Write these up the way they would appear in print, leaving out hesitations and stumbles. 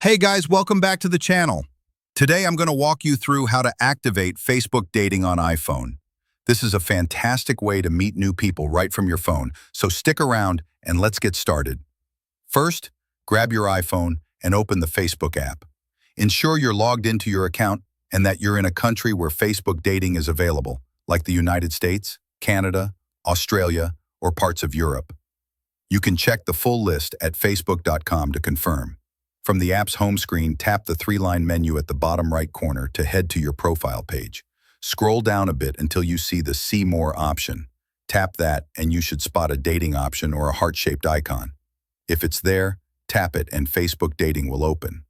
Hey guys, welcome back to the channel. Today I'm going to walk you through how to activate Facebook dating on iPhone. This is a fantastic way to meet new people right from your phone, so stick around and let's get started. First, grab your iPhone and open the Facebook app. Ensure you're logged into your account and that you're in a country where Facebook dating is available, like the United States, Canada, Australia, or parts of Europe. You can check the full list at facebook.com to confirm. From the app's home screen, tap the three-line menu at the bottom right corner to head to your profile page. Scroll down a bit until you see the See More option. Tap that and you should spot a dating option or a heart-shaped icon. If it's there, tap it and Facebook dating will open.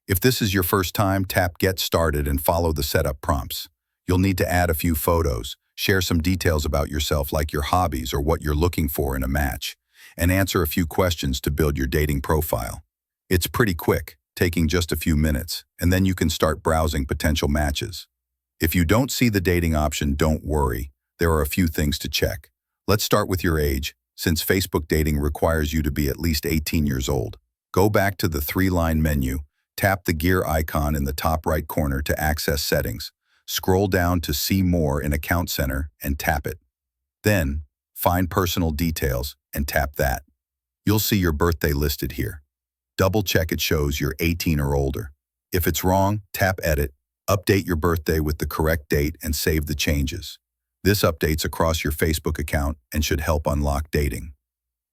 If this is your first time, tap Get Started and follow the setup prompts. You'll need to add a few photos, share some details about yourself like your hobbies or what you're looking for in a match, and answer a few questions to build your dating profile. It's pretty quick, taking just a few minutes, and then you can start browsing potential matches. If you don't see the dating option, don't worry. There are a few things to check. Let's start with your age, since Facebook dating requires you to be at least 18 years old. Go back to the three-line menu, tap the gear icon in the top right corner to access settings. Scroll down to See More in Account Center and tap it. Then, find Personal Details and tap that. You'll see your birthday listed here. Double-check it shows you're 18 or older. If it's wrong, tap Edit, update your birthday with the correct date and save the changes. This updates across your Facebook account and should help unlock dating.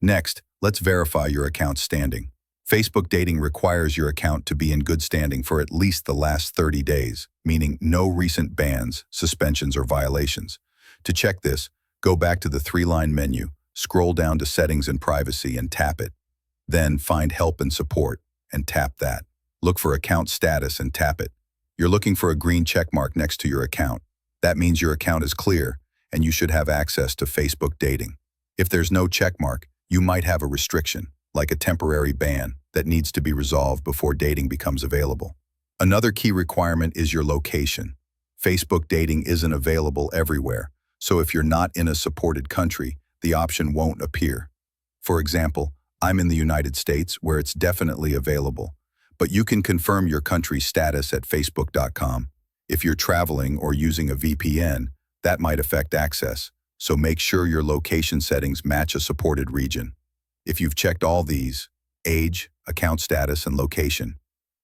Next, let's verify your account's standing. Facebook dating requires your account to be in good standing for at least the last 30 days, meaning no recent bans, suspensions, or violations. To check this, go back to the three-line menu, scroll down to Settings and Privacy and tap it. Then find Help and Support and tap that. Look for Account Status and tap it. You're looking for a green check mark next to your account. That means your account is clear and you should have access to Facebook dating. If there's no check mark, you might have a restriction, like a temporary ban, that needs to be resolved before dating becomes available. Another key requirement is your location. Facebook dating isn't available everywhere, so if you're not in a supported country, the option won't appear. For example, I'm in the United States where it's definitely available, but you can confirm your country's status at facebook.com. If you're traveling or using a VPN, that might affect access, so make sure your location settings match a supported region. If you've checked all these, age, account status, and location,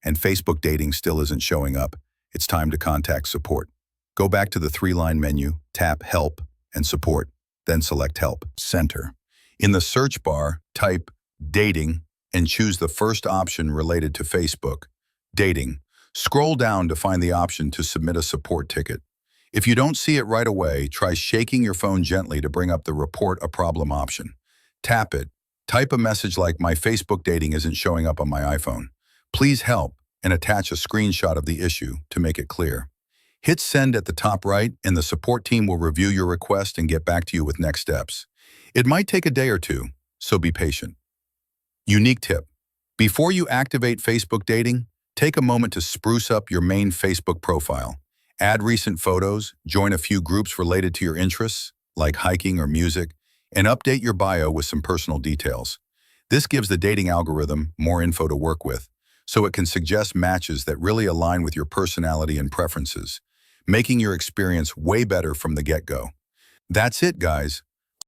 and Facebook dating still isn't showing up, it's time to contact support. Go back to the three-line menu, tap Help and Support, then select Help Center. In the search bar, type Dating and choose the first option related to Facebook, Dating. Scroll down to find the option to submit a support ticket. If you don't see it right away, try shaking your phone gently to bring up the Report a Problem option. Tap it. Type a message like, "My Facebook dating isn't showing up on my iPhone. Please help," and attach a screenshot of the issue to make it clear. Hit Send at the top right, and the support team will review your request and get back to you with next steps. It might take a day or two, so be patient. Unique tip. Before you activate Facebook dating, take a moment to spruce up your main Facebook profile. Add recent photos, join a few groups related to your interests, like hiking or music, and update your bio with some personal details. This gives the dating algorithm more info to work with, so it can suggest matches that really align with your personality and preferences, making your experience way better from the get-go. That's it, guys.